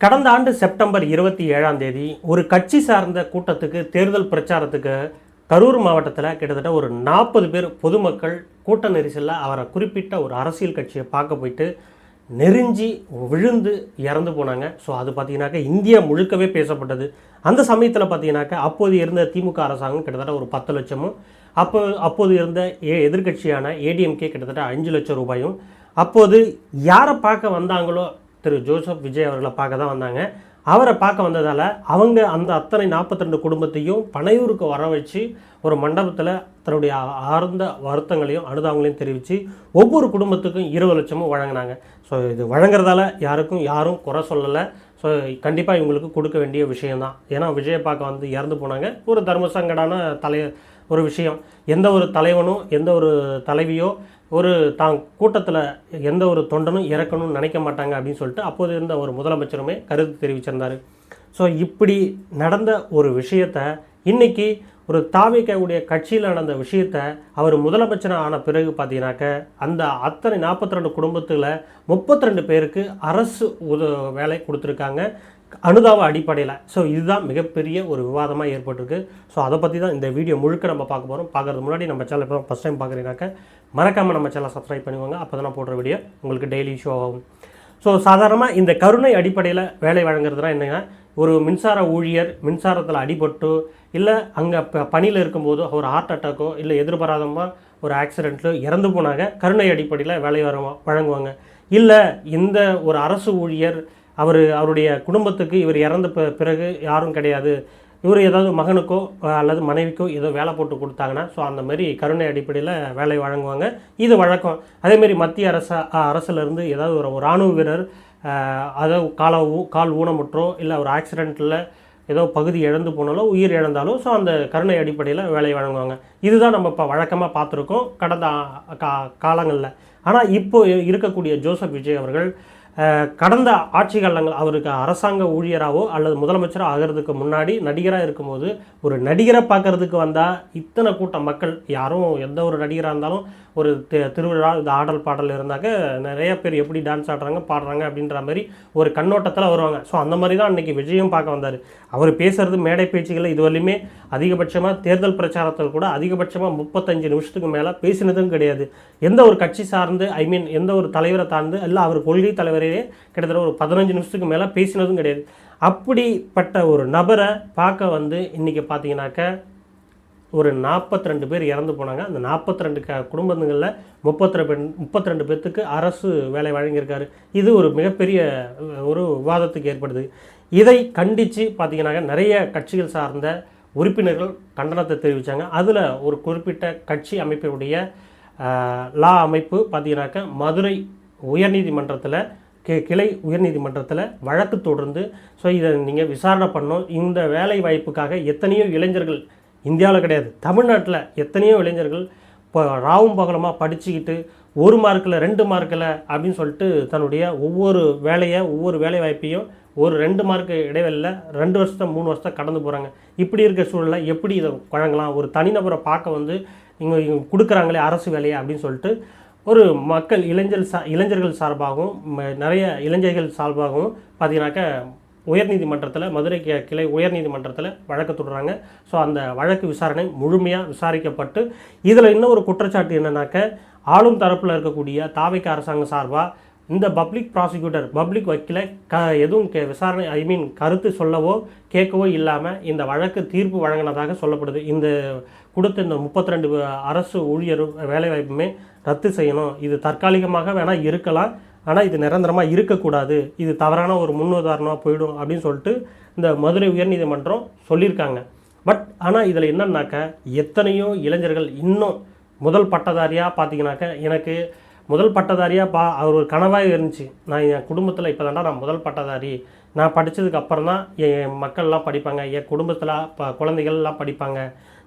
கடந்த ஆண்டு செப்டம்பர் 27ஆம் தேதி ஒரு கட்சி சார்ந்த கூட்டத்துக்கு தேர்தல் பிரச்சாரத்துக்கு கரூர் மாவட்டத்தில் கிட்டத்தட்ட ஒரு 40 பேர் பொதுமக்கள் கூட்ட நெரிசலில் அவரை குறிப்பிட்ட ஒரு அரசியல் கட்சியை பார்க்க போயிட்டு நெருஞ்சி விழுந்து இறந்து போனாங்க. ஸோ அது பார்த்தீங்கன்னாக்கா இந்தியா முழுக்கவே பேசப்பட்டது. அந்த சமயத்தில் பார்த்தீங்கன்னாக்கா அப்போது இருந்த திமுக அரசாங்கம் கிட்டத்தட்ட ஒரு 10 லட்சமும், அப்போது இருந்த எதிர்கட்சியான ஏடிஎம்கே கிட்டத்தட்ட 5 லட்சம் ரூபாயும், அப்போது யாரை பார்க்க வந்தாங்களோ திரு ஜோசப் விஜய் அவர்களை பார்க்க தான் வந்தாங்க. அவரை பார்க்க வந்ததால் அவங்க அந்த அத்தனை 42 குடும்பத்தையும் பனையூருக்கு வர வச்சு ஒரு மண்டபத்தில் தன்னுடைய ஆழ்ந்த வருத்தங்களையும் அனுதாபங்களையும் தெரிவித்து ஒவ்வொரு குடும்பத்துக்கும் 20 லட்சமும் வழங்கினாங்க. ஸோ இது வழங்குறதால யாரும் குறை சொல்லலை. ஸோ கண்டிப்பாக இவங்களுக்கு கொடுக்க வேண்டிய விஷயந்தான். ஏன்னா விஜயை பார்க்க வந்து இறந்து போனாங்க. ஒரு தர்மசங்கடான ஒரு விஷயம். எந்த ஒரு தலைவனும் எந்த ஒரு தலைவியோ ஒரு தான் கூட்டத்தில் எந்த ஒரு தொண்டனும் இறக்கணும்னு நினைக்க மாட்டாங்க அப்படின்னு சொல்லிட்டு அப்போது இருந்த ஒரு முதலமைச்சருமே கருத்து தெரிவிச்சிருந்தார். ஸோ இப்படி நடந்த ஒரு விஷயத்தை இன்றைக்கி ஒரு தாவேக்காவுடைய கட்சியில் நடந்த விஷயத்தை அவர் முதலமைச்சராக ஆன பிறகு பார்த்தீங்கன்னாக்க அந்த அத்தனை 42 குடும்பத்தில் 32 பேருக்கு அரசு வேலை கொடுத்துருக்காங்க அனுதாப அடிப்படையில். ஸோ இதுதான் மிகப்பெரிய ஒரு விவாதமாக ஏற்பட்டிருக்கு. ஸோ அதை பற்றி தான் இந்த வீடியோ முழுக்க நம்ம பார்க்க போகிறோம். பார்க்குறது முன்னாடி நம்ம சேனல் இப்போ ஃபஸ்ட் டைம் பார்க்குறீங்கனாக்க மறக்காமல் நம்ம சேனலை சப்ஸ்கிரைப் பண்ணுவாங்க. அப்போ தான் போடுற வீடியோ உங்களுக்கு டெய்லி ஷோ ஆகும். ஸோ சாதாரணமாக இந்த கருணை அடிப்படையில் வேலை வழங்குறதுனா என்னங்க, ஒரு மின்சார ஊழியர் மின்சாரத்தில் அடிபட்டு இல்லை அங்கே பணியில் இருக்கும்போதோ ஒரு ஹார்ட் அட்டாக்கோ இல்லை எதிர்பாராதமாக ஒரு ஆக்சிடெண்ட்டில் இறந்து போனாங்க கருணை அடிப்படையில் வேலை வழங்குவாங்க. இல்லை இந்த ஒரு அரசு ஊழியர் அவருடைய குடும்பத்துக்கு இவர் இறந்த பிறகு யாரும் கிடையாது, இவர் ஏதாவது மகனுக்கோ அல்லது மனைவிக்கோ ஏதோ வேலை போட்டு கொடுத்தாங்கன்னா ஸோ அந்த மாதிரி கருணை அடிப்படையில் வேலை வழங்குவாங்க. இது வழக்கம். அதேமாரி மத்திய அரசுலேருந்து ஏதாவது ஒரு இராணுவ வீரர் அதாவது கால் ஊனமுற்றோ இல்லை ஒரு ஆக்சிடெண்ட்டில் ஏதோ பகுதி இழந்து போனாலோ உயிர் இழந்தாலும் ஸோ அந்த கருணை அடிப்படையில் வேலை வழங்குவாங்க. இதுதான் நம்ம இப்போ வழக்கமாக பார்த்துருக்கோம் கடந்த காலங்களில். ஆனால் இப்போ இருக்கக்கூடிய ஜோசப் விஜய் அவர்கள் கடந்த ஆட்சி காலங்கள் அவருக்கு அரசாங்க ஊழியராகவோ அல்லது முதலமைச்சராக ஆகிறதுக்கு முன்னாடி நடிகராக இருக்கும்போது ஒரு நடிகரை பார்க்கறதுக்கு வந்தால் இத்தனை கூட்டம் மக்கள், யாரும் எந்த ஒரு நடிகராக இருந்தாலும் ஒரு திருவிழா இந்த ஆடல் பாடல் இருந்தாக்க நிறைய பேர் எப்படி டான்ஸ் ஆடுறாங்க பாடுறாங்க அப்படின்ற மாதிரி ஒரு கண்ணோட்டத்தில் வருவாங்க. ஸோ அந்த மாதிரி தான் அன்றைக்கி விஜயும் பார்க்க வந்தார். அவர் பேசுகிறது மேடை பேச்சுகளை இதுவரையுமே அதிகபட்சமாக தேர்தல் பிரச்சாரத்தில் கூட அதிகபட்சமாக 35 நிமிஷத்துக்கு மேலே பேசினதும் கிடையாது. எந்த ஒரு கட்சி சார்ந்து எந்த ஒரு தலைவரை சார்ந்து இல்லை அவர் கொள்கை தலைவரையே கிட்டத்தட்ட ஒரு 15 நிமிஷத்துக்கு மேலே பேசினதும் கிடையாது. அப்படிப்பட்ட ஒரு நபரை பார்க்க வந்து இன்றைக்கி பார்த்தீங்கன்னாக்க ஒரு 42 பேர் இறந்து போனாங்க. அந்த 42 குடும்பங்களில் 32 பேர்த்துக்கு அரசு வேலை வழங்கியிருக்காரு. இது ஒரு மிகப்பெரிய ஒரு விவாதத்துக்கு ஏற்படுது. இதை கண்டித்து பார்த்தீங்கன்னாக்க நிறைய கட்சிகள் சார்ந்த உறுப்பினர்கள் கண்டனத்தை தெரிவித்தாங்க. அதில் ஒரு குறிப்பிட்ட கட்சி அமைப்பினுடைய லா அமைப்பு பார்த்தீங்கன்னாக்க மதுரை உயர்நீதிமன்றத்தில் கிளை உயர்நீதிமன்றத்தில் வழக்கு தொடர்ந்து ஸோ இதை நீங்கள் விசாரணை பண்ணணும். இந்த வேலை வாய்ப்புக்காக எத்தனையோ இளைஞர்கள் இந்தியாவில் கிடையாது தமிழ்நாட்டில் எத்தனையோ இளைஞர்கள் இப்போ ராவும் பகலமாக படிச்சுக்கிட்டு 1 மார்க்கில் 2 மார்க்கில் அப்படின்னு சொல்லிட்டு தன்னுடைய ஒவ்வொரு வேலை வாய்ப்பையும் ஒரு 2 மார்க்கு இடைவெளியில் 2 வருஷத்தை 3 வருஷத்தை கடந்து போகிறாங்க. இப்படி இருக்க சூழலில் எப்படி இதை வழங்கலாம்? ஒரு தனிநபரை பார்க்க வந்து இங்கே கொடுக்குறாங்களே அரசு வேலையை அப்படின்னு சொல்லிட்டு ஒரு மக்கள் இளைஞர்கள் சார்பாகவும் நிறைய இளைஞர்கள் சார்பாகவும் பார்த்தீங்கன்னாக்க உயர்நீதிமன்றத்தில் மதுரை கிளை உயர்நீதிமன்றத்தில் வழக்கு தொடர்றாங்க. ஸோ அந்த வழக்கு விசாரணை முழுமையாக விசாரிக்கப்பட்டு இதில் இன்னும் ஒரு குற்றச்சாட்டு என்னன்னாக்க ஆளும் தரப்பில் இருக்கக்கூடிய தாவேக்கா அரசாங்கம் சார்பாக இந்த பப்ளிக் ப்ராசிக்யூட்டர் பப்ளிக் வக்கீலை எதுவும் விசாரணை கருத்து சொல்லவோ கேட்கவோ இல்லாமல் இந்த வழக்கு தீர்ப்பு வழங்கினதாக சொல்லப்படுது. இந்த கொடுத்த இந்த 32 அரசு ஊழியர் வேலைவாய்ப்புமே ரத்து செய்யணும். இது தற்காலிகமாக வேணால் இருக்கலாம், ஆனால் இது நிரந்தரமாக இருக்கக்கூடாது, இது தவறான ஒரு முன்னுதாரணமாக போயிடும் அப்படின்னு சொல்லிட்டு இந்த மதுரை உயர்நீதிமன்றம் சொல்லியிருக்காங்க. பட் ஆனால் இதில் என்னன்னாக்க எத்தனையோ இளைஞர்கள் இன்னும் முதல் பட்டதாரியாக பார்த்தீங்கன்னாக்க எனக்கு முதல் பட்டதாரியாக அவர் ஒரு கனவாக இருந்துச்சு. நான் என் குடும்பத்தில் இப்போ தாண்டா நான் முதல் பட்டதாரி, நான் படித்ததுக்கு அப்புறம் தான் என் மக்கள்லாம் படிப்பாங்க, என் குடும்பத்தில் குழந்தைகள்லாம் படிப்பாங்க,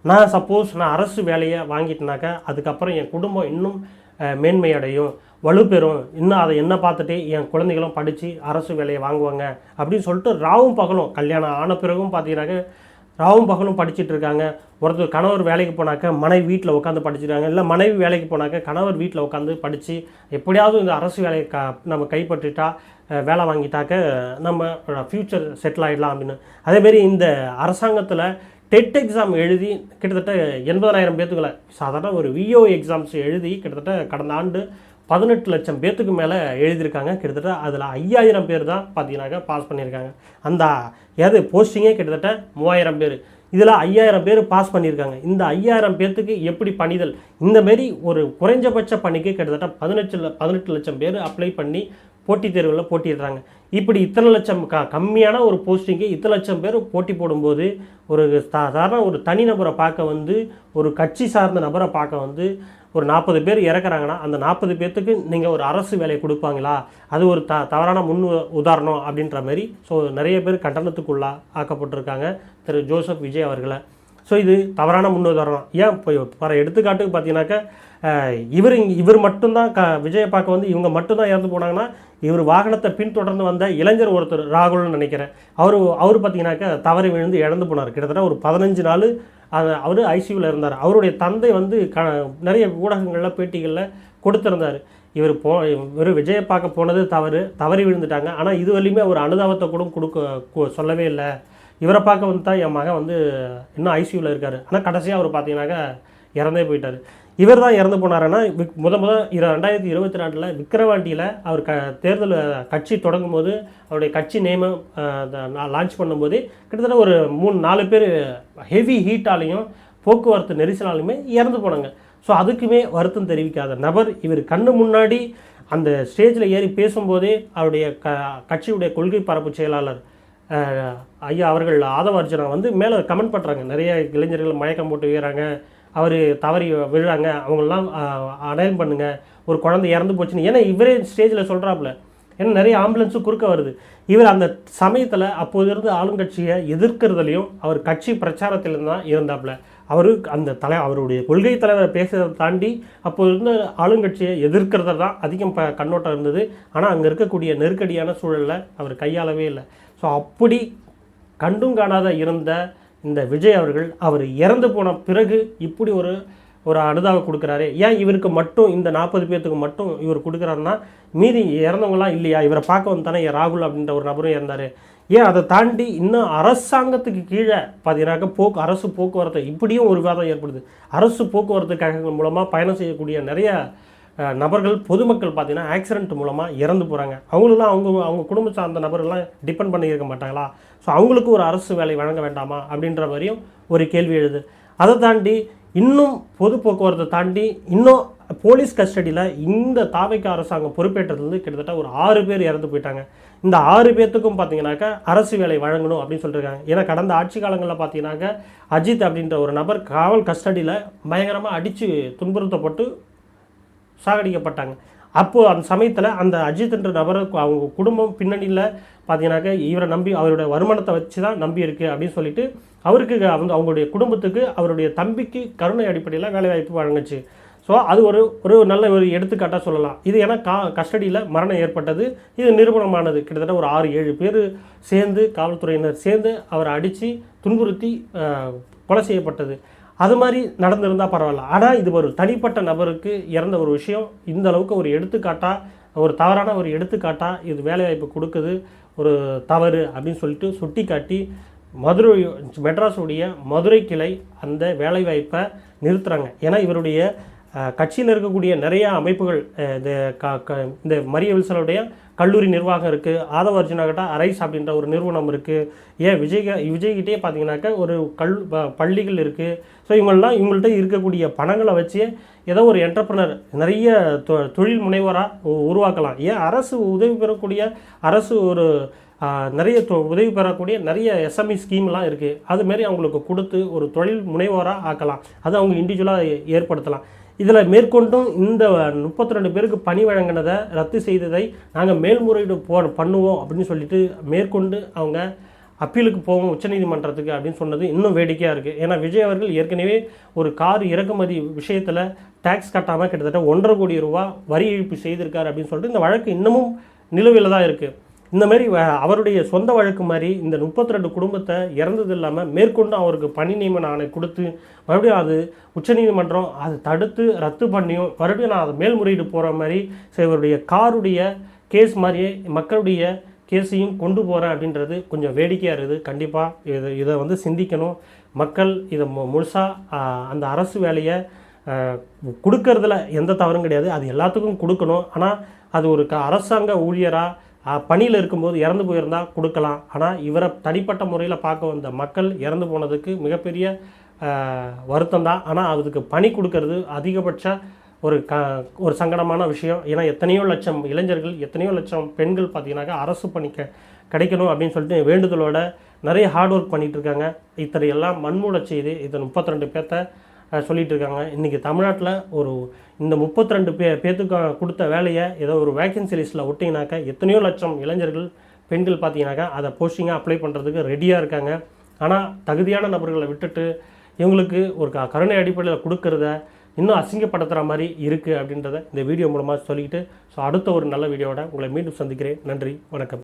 நான் சப்போஸ் நான் அரசு வேலையை வாங்கிட்டேனாக்கா அதுக்கப்புறம் என் குடும்பம் இன்னும் மேன்மையடையும் வலுப்பெறும், இன்னும் அதை என்ன பார்த்துட்டு என் குழந்தைகளும் படித்து அரசு வேலையை வாங்குவாங்க அப்படின்னு சொல்லிட்டு ராவும் பகலும் கல்யாணம் ஆன பிறகும் பார்த்தீங்கன்னாக்க ராவும் பகலும் படிச்சுட்டு இருக்காங்க. ஒருத்தர் கணவர் வேலைக்கு போனாக்க மனைவி வீட்டில் உட்காந்து படிச்சுருக்காங்க, இல்லை மனைவி வேலைக்கு போனாக்க கணவர் வீட்டில் உட்காந்து படித்து எப்படியாவது இந்த அரசு வேலையை நம்ம கைப்பற்றிட்டா வேலை வாங்கிட்டாக்க நம்ம ஃப்யூச்சர் செட்டில் ஆகிடலாம் அப்படின்னு. அதேமாரி இந்த அரசாங்கத்தில் டெட் எக்ஸாம் எழுதி கிட்டத்தட்ட 80,000 பேத்துக்களை, சாதாரண ஒரு விஓ எக்ஸாம்ஸ் எழுதி கிட்டத்தட்ட கடந்த ஆண்டு 18 லட்சம் பேத்துக்கு மேலே எழுதியிருக்காங்க. கிட்டத்தட்ட அதில் 5,000 பேர் தான் பார்த்தீங்கன்னாக்கா பாஸ் பண்ணியிருக்காங்க. அந்த போஸ்டிங்கே கிட்டத்தட்ட 3,000 பேர், இதில் 5,000 பேர் பாஸ் பண்ணியிருக்காங்க. இந்த 5,000 பேர்த்துக்கு எப்படி பணிதல், இந்தமாரி ஒரு குறைஞ்சபட்ச பணிக்கு கிட்டத்தட்ட 18 லட்சம் பேர் அப்ளை பண்ணி போட்டித் தேர்வில் போட்டிடுறாங்க. இப்படி இத்தனை லட்சம் கம்மியான ஒரு போஸ்டிங்கு இத்தனை லட்சம் பேர் போட்டி போடும்போது ஒரு சாதாரண ஒரு தனிநபரை பார்க்க வந்து, ஒரு கட்சி சார்ந்த நபரை பார்க்க வந்து ஒரு 40 பேர் இறக்குறாங்கன்னா அந்த 40 பேர்த்துக்கு நீங்கள் ஒரு அரசு வேலை கொடுப்பாங்களா, அது ஒரு தவறான உதாரணம் அப்படின்ற மாதிரி. ஸோ நிறைய பேர் கண்டனத்துக்குள்ளா ஆக்கப்பட்டிருக்காங்க திரு ஜோசப் விஜய் அவர்களை. ஸோ இது தவறான முன்னுதாரணம். ஏன் இப்போ எடுத்துக்காட்டுக்கு பார்த்தீங்கன்னாக்கா இவர் மட்டும்தான் விஜயை பார்க்க வந்து இவங்க மட்டும்தான் இறந்து போனாங்கன்னா, இவர் வாகனத்தை பின்தொடர்ந்து வந்த இளைஞர் ஒருத்தர் ராகுல்னு நினைக்கிறேன், அவர் பார்த்தீங்கன்னாக்கா தவறி விழுந்து இறந்து போனார். கிட்டத்தட்ட ஒரு 15 நாள் அவர் ஐசியூவில் இருந்தார். அவருடைய தந்தை வந்து நிறைய ஊடகங்களில் பேட்டிகளில் கொடுத்துருந்தார், இவர் விஜயை பார்க்க போனது தவறி விழுந்துட்டாங்க, ஆனால் இது வரையுமே அவர் அனுதாபத்தை கூட சொல்லவே இல்லை, இவரை பார்க்க வந்து தான் என் மகன் வந்து இன்னும் ஐசியூவில் இருக்கார், ஆனால் கடைசியாக அவர் பார்த்தீங்கன்னாக்கா இறந்தே போயிட்டார். இவர் தான் இறந்து போனாருன்னா 2022 விக்கிரவாண்டியில் அவர் தேர்தல் கட்சி தொடங்கும் போது அவருடைய கட்சி நேமை லான்ச் பண்ணும்போது கிட்டத்தட்ட ஒரு 3-4 பேர் ஹெவி ஹீட்டாலையும் போக்குவரத்து நெரிசலாலுமே இறந்து போனாங்க. ஸோ அதுக்குமே வருத்தம் தெரிவிக்காத நபர் இவர் கண்ணு முன்னாடி அந்த ஸ்டேஜில் ஏறி பேசும்போதே அவருடைய கட்சியுடைய கொள்கை பரப்பு செயலாளர் ஐயா அவர்கள் ஆதவ அர்ஜுனா வந்து மேலே கமெண்ட் பண்ணுறாங்க, நிறைய இளைஞர்கள் மயக்கம் போட்டு வீறாங்க, அவர் தவறி விழுறாங்க, அவங்களெலாம் அடையாளம் பண்ணுங்கள், ஒரு குழந்தை இறந்து போச்சுன்னு. ஏன்னா இவரே ஸ்டேஜில் சொல்கிறாப்புல, ஏன்னா நிறைய ஆம்புலன்ஸும் குறுக்க வருது. இவர் அந்த சமயத்தில் அப்போது இருந்து ஆளுங்கட்சியை எதிர்க்கிறதுலையும் அவர் கட்சி பிரச்சாரத்திலும் தான் இருந்தாப்புல. அவருடைய கொள்கை தலைவரை பேசுகிறத தாண்டி அப்போது இருந்த ஆளுங்கட்சியை எதிர்க்கிறத தான் அதிகம் கண்ணோட்டம் இருந்தது. ஆனால் அங்கே இருக்கக்கூடிய நெருக்கடியான சூழலில் அவர் கையாளவே இல்லை. ஸோ அப்படி கண்டும் காணாத இருந்த இந்த விஜய் அவர்கள் அவர் இறந்து போன பிறகு இப்படி ஒரு அனுதாபம் கொடுக்குறாரு. ஏன் இவருக்கு மட்டும் இந்த 40 பேர்த்துக்கு மட்டும் இவர் கொடுக்குறாருன்னா மீதி இறந்தவங்களாம் இல்லையா? இவரை பார்க்க வந்து தானே ராகுல் அப்படின்ற ஒரு நபரும் இறந்தார். ஏன் அதை தாண்டி இன்னும் அரசாங்கத்துக்கு கீழே பார்த்தீங்கன்னாக்கா அரசு போக்குவரத்து இப்படியும் ஒரு விவாதம் ஏற்படுது. அரசு போக்குவரத்து கழகங்கள் மூலமாக பயணம் செய்யக்கூடிய நிறைய நபர்கள் பொதுமக்கள் பார்த்தீங்கன்னா ஆக்சிடென்ட் மூலமாக இறந்து போகிறாங்க. அவங்களெலாம் அவங்க குடும்பம் சார்ந்த நபர்கள்லாம் டிபெண்ட் பண்ணியிருக்க மாட்டாங்களா? ஸோ அவங்களுக்கு ஒரு அரசு வேலை வழங்க வேண்டாமா அப்படின்ற மாதிரியும் ஒரு கேள்வி எழுது. அதை தாண்டி இன்னும் பொது போக்குவரத்தை தாண்டி இன்னும் போலீஸ் கஸ்டடியில் இந்த தாவைக்கு அரசாங்கம் பொறுப்பேற்றதுலேருந்து கிட்டத்தட்ட ஒரு 6 பேர் இறந்து போயிட்டாங்க. இந்த 6 பேர்த்துக்கும் பார்த்தீங்கன்னாக்கா அரசு வேலை வழங்கணும் அப்படின்னு சொல்லியிருக்காங்க. ஏன்னா கடந்த ஆட்சி காலங்களில் பார்த்தீங்கன்னாக்கா அஜித் அப்படின்ற ஒரு நபர் காவல் கஸ்டடியில் பயங்கரமாக அடித்து துன்புறுத்தப்பட்டு சாகடிக்கப்பட்டாங்க. அப்போது அந்த சமயத்தில் அந்த அஜித் என்ற நபரை அவங்க குடும்பம் பின்னணியில் பார்த்தீங்கன்னாக்கா இவரை நம்பி அவருடைய வருமானத்தை வச்சு தான் நம்பி இருக்குது அப்படின்னு சொல்லிட்டு அவருக்கு அவங்களுடைய குடும்பத்துக்கு அவருடைய தம்பிக்கு கருணை அடிப்படையில் வேலைவாய்ப்பு வழங்குச்சு. ஸோ அது ஒரு நல்ல ஒரு எடுத்துக்காட்டாக சொல்லலாம். இது ஏன்னா கஸ்டடியில் மரணம் ஏற்பட்டது, இது நிரூபணமானது. கிட்டத்தட்ட ஒரு 6-7 பேர் சேர்ந்து காவல்துறையினர் சேர்ந்து அவரை அடித்து துன்புறுத்தி கொலை செய்யப்பட்டது. அது மாதிரி நடந்திருந்தால் பரவாயில்ல. ஆனால் இது ஒரு தனிப்பட்ட நபருக்கு இறந்த ஒரு விஷயம் இந்த அளவுக்கு ஒரு எடுத்துக்காட்டாக, ஒரு தவறான ஒரு எடுத்துக்காட்டாக இது வேலைவாய்ப்பு கொடுக்குது, ஒரு தவறு அப்படின்னு சொல்லிட்டு சுட்டி காட்டி மெட்ராஸுடைய மதுரை கிளை அந்த வேலைவாய்ப்பை நிறுத்துகிறாங்க. ஏன்னா இவருடைய கட்சியில் இருக்கக்கூடிய நிறையா அமைப்புகள், இந்த மரிய வில்சனுடைய கல்லூரி நிர்வாகம் இருக்குது, ஆதவ அர்ஜுனாகிட்ட அரைஸ் அப்படின்ற ஒரு நிறுவனம் இருக்குது, ஏன் விஜய்கிட்டே பார்த்தீங்கன்னாக்கா ஒரு பள்ளிகள் இருக்குது. ஸோ இவங்கள்ட்ட இருக்கக்கூடிய பணங்களை வச்சு ஏதோ ஒரு என்டர்பிரனர் நிறைய தொழில் முனைவராக உருவாக்கலாம். ஏன் அரசு உதவி பெறக்கூடிய நிறைய உதவி பெறக்கூடிய நிறைய எஸ்எம்இ ஸ்கீம்லாம் இருக்குது, அதுமாரி அவங்களுக்கு கொடுத்து ஒரு தொழில் முனைவோராக ஆக்கலாம், அதை அவங்க இண்டிவிஜுவலாக ஏற்படுத்தலாம். இதில் மேற்கொண்டும் இந்த 32 பேருக்கு பணி வழங்கினதை ரத்து செய்ததை நாங்கள் மேல்முறையீடு பண்ணுவோம் அப்படின்னு சொல்லிட்டு மேற்கொண்டு அவங்க அப்பீலுக்கு போவோம் உச்சநீதிமன்றத்துக்கு அப்படின்னு சொன்னது இன்னும் வேடிக்கையாக இருக்குது. ஏன்னா விஜய் அவர்கள் ஏற்கனவே ஒரு கார் இறக்குமதி விஷயத்தில் டேக்ஸ் கட்டாமல் கிட்டத்தட்ட 1.5 கோடி ரூபா வரி இழப்பு செய்திருக்கார் அப்படின்னு சொல்லிட்டு இந்த வழக்கு இன்னமும் நிலுவையில் தான் இருக்குது. இந்த மாதிரி அவருடைய சொந்த வழக்கு மாதிரி இந்த 32 குடும்பத்தை இறந்தது இல்லாமல் மேற்கொண்டு அவருக்கு பணி நியமன ஆணை கொடுத்து மறுபடியும் அது உச்சநீதிமன்றம் அதை தடுத்து ரத்து பண்ணியும் மறுபடியும் நான் அதை மேல்முறையீடு போகிற மாதிரி இவருடைய காருடைய கேஸ் மாதிரியே மக்களுடைய கேஸையும் கொண்டு போகிறேன் அப்படின்றது கொஞ்சம் வேடிக்கையாக இருக்குது. கண்டிப்பாக இதை வந்து சிந்திக்கணும். மக்கள் இதை முழுசாக அந்த அரசு வேலையை கொடுக்கறதுல எந்த தவறும் கிடையாது, அது எல்லாத்துக்கும் கொடுக்கணும். ஆனால் அது ஒரு அரசாங்க ஊழியராக பணியில் இருக்கும்போது இறந்து போயிருந்தால் கொடுக்கலாம். ஆனால் இவரை தனிப்பட்ட முறையில் பார்க்க வந்த மக்கள் இறந்து போனதுக்கு மிகப்பெரிய வருத்தம் தான். ஆனால் அதுக்கு பணி கொடுக்கறது அதிகபட்ச ஒரு சங்கடமான விஷயம். ஏன்னா எத்தனையோ லட்சம் இளைஞர்கள், எத்தனையோ லட்சம் பெண்கள் பார்த்தீங்கன்னாக்கா அரசு பணி கிடைக்கணும் அப்படின்னு சொல்லிட்டு வேண்டுதலோட நிறைய ஹார்ட் ஒர்க் பண்ணிகிட்டு இருக்காங்க. இத்தனை எல்லாம் மண்மூட செய்து இதை 32 பேர்த்த சொல்லிகிட்டு இருக்காங்க. இன்றைக்கி தமிழ்நாட்டில் இந்த 32 பேர்த்துக்கு கொடுத்த வேலையை ஏதோ ஒரு வேக்கன்சி லிஸ்ட்டில் விட்டிங்கனாக்கா எத்தனையோ லட்சம் இளைஞர்கள் பெண்கள் பார்த்தீங்கன்னாக்கா அதை போஸ்டிங்காக அப்ளை பண்ணுறதுக்கு ரெடியாக இருக்காங்க. ஆனால் தகுதியான நபர்களை விட்டுட்டு இவங்களுக்கு ஒரு கருணை அடிப்படையில் கொடுக்கறத இன்னும் அசிங்கப்படுத்துகிற மாதிரி இருக்குது அப்படின்றத இந்த வீடியோ மூலமாக சொல்லிக்கிட்டு அடுத்த ஒரு நல்ல வீடியோவோட உங்களை மீண்டும் சந்திக்கிறேன். நன்றி, வணக்கம்.